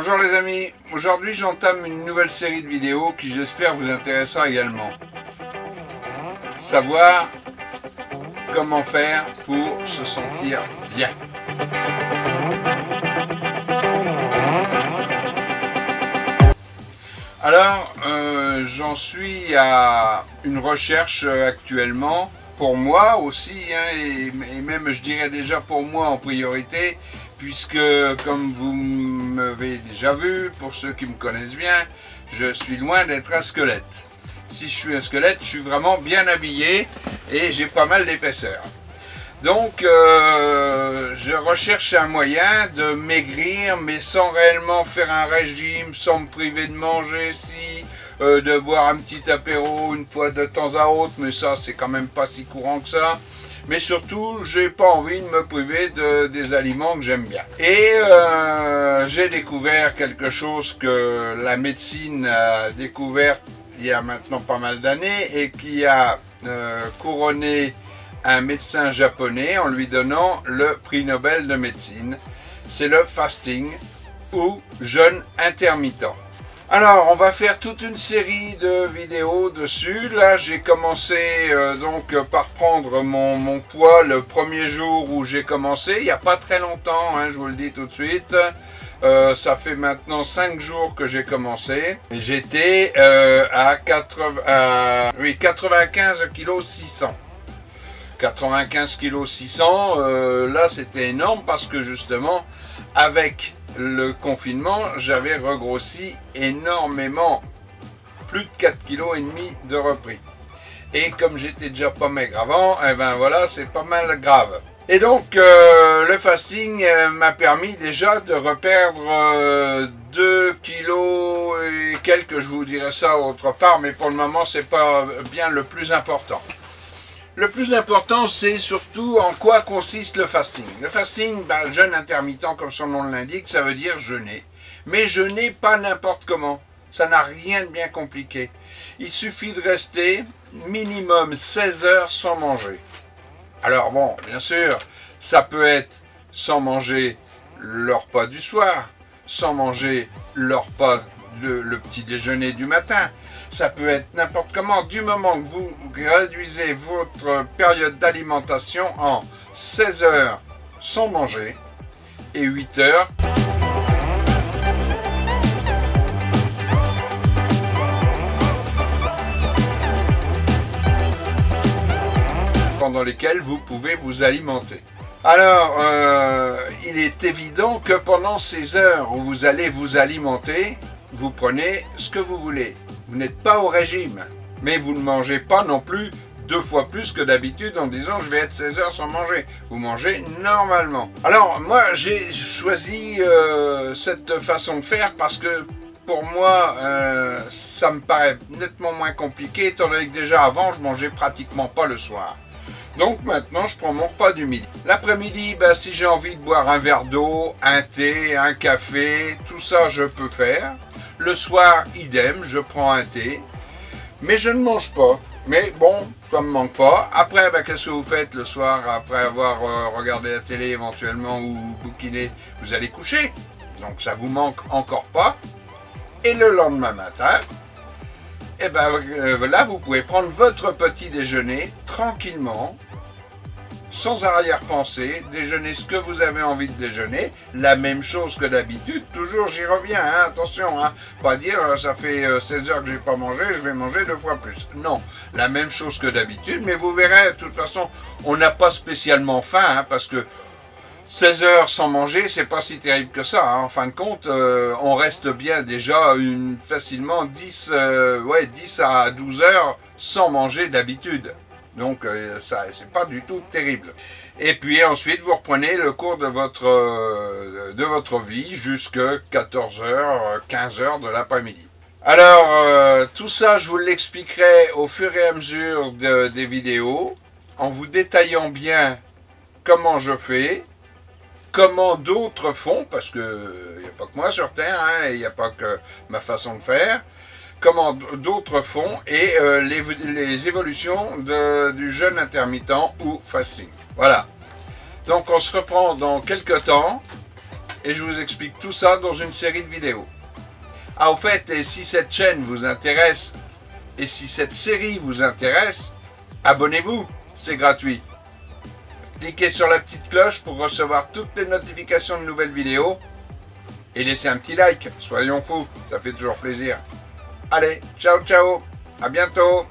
Bonjour les amis, aujourd'hui j'entame une nouvelle série de vidéos qui j'espère vous intéressera également. Savoir comment faire pour se sentir bien. Alors, j'en suis à une recherche actuellement, pour moi aussi, hein, et même je dirais déjà pour moi en priorité, puisque comme vous m'avez déjà vu, pour ceux qui me connaissent bien, je suis loin d'être un squelette. Si je suis un squelette, je suis vraiment bien habillé et j'ai pas mal d'épaisseur. Donc, je recherche un moyen de maigrir, mais sans réellement faire un régime, sans me priver de manger, de boire un petit apéro une fois de temps à autre, mais ça, c'est quand même pas si courant que ça. Mais surtout, j'ai pas envie de me priver des aliments que j'aime bien. Et j'ai découvert quelque chose que la médecine a découvert il y a maintenant pas mal d'années et qui a couronné un médecin japonais en lui donnant le prix Nobel de médecine. C'est le fasting ou jeûne intermittent. Alors, on va faire toute une série de vidéos dessus. Là, j'ai commencé donc par prendre mon poids le premier jour où j'ai commencé. Il n'y a pas très longtemps, hein, je vous le dis tout de suite. Ça fait maintenant 5 jours que j'ai commencé. J'étais à 95 kg 600. 95 kg 600, là c'était énorme parce que justement avec le confinement j'avais regrossi énormément, plus de 4,5 kg de repris. Et comme j'étais déjà pas maigre avant, et ben voilà, c'est pas mal grave. Et donc le fasting m'a permis déjà de reperdre 2 kilos et quelques, je vous dirai ça autre part, mais pour le moment c'est pas bien le plus important. Le plus important, c'est surtout en quoi consiste le fasting. Le fasting, jeûne intermittent, comme son nom l'indique, ça veut dire jeûner. Mais jeûner pas n'importe comment. Ça n'a rien de bien compliqué. Il suffit de rester minimum 16 heures sans manger. Alors bon, bien sûr, ça peut être sans manger le repas du soir, sans manger le repas, le petit déjeuner du matin. Ça peut être n'importe comment, du moment que vous réduisez votre période d'alimentation en 16 heures sans manger et 8 heures pendant lesquelles vous pouvez vous alimenter. Alors, il est évident que pendant ces heures où vous allez vous alimenter, vous prenez ce que vous voulez. Vous n'êtes pas au régime, mais vous ne mangez pas non plus 2 fois plus que d'habitude en disant je vais être 16 heures sans manger. Vous mangez normalement. Alors moi j'ai choisi cette façon de faire parce que pour moi ça me paraît nettement moins compliqué étant donné que déjà avant je mangeais pratiquement pas le soir. Donc maintenant je prends mon repas du midi. L'après-midi, si j'ai envie de boire un verre d'eau, un thé, un café, tout ça je peux faire. Le soir, idem, je prends un thé, mais je ne mange pas. Mais bon, ça ne me manque pas. Après, qu'est-ce que vous faites le soir, après avoir regardé la télé éventuellement ou bouquiné, vous allez coucher. Donc ça vous manque encore pas. Et le lendemain matin, là, vous pouvez prendre votre petit déjeuner tranquillement, sans arrière-pensée, déjeuner ce que vous avez envie de déjeuner, la même chose que d'habitude, toujours j'y reviens, hein, attention, hein, pas dire ça fait 16 heures que j'ai pas mangé, je vais manger 2 fois plus. Non, la même chose que d'habitude, mais vous verrez, de toute façon, on n'a pas spécialement faim, hein, parce que 16 heures sans manger, c'est pas si terrible que ça, hein. En fin de compte, on reste bien déjà facilement 10 à 12 heures sans manger d'habitude. Donc ça, c'est pas du tout terrible. Et puis ensuite, vous reprenez le cours de votre vie jusqu'à 14h, 15h de l'après-midi. Alors, tout ça, je vous l'expliquerai au fur et à mesure des vidéos, en vous détaillant bien comment je fais, comment d'autres font, parce qu'il n'y a pas que moi sur Terre, hein, il n'y a pas que ma façon de faire, comment d'autres font et les évolutions du jeûne intermittent ou fasting. Voilà. Donc on se reprend dans quelques temps Et je vous explique tout ça dans une série de vidéos. Ah, au fait, et si cette chaîne vous intéresse, et si cette série vous intéresse, abonnez-vous, c'est gratuit. Cliquez sur la petite cloche pour recevoir toutes les notifications de nouvelles vidéos. Et laissez un petit like, soyons fous, ça fait toujours plaisir. Allez, ciao ciao, à bientôt.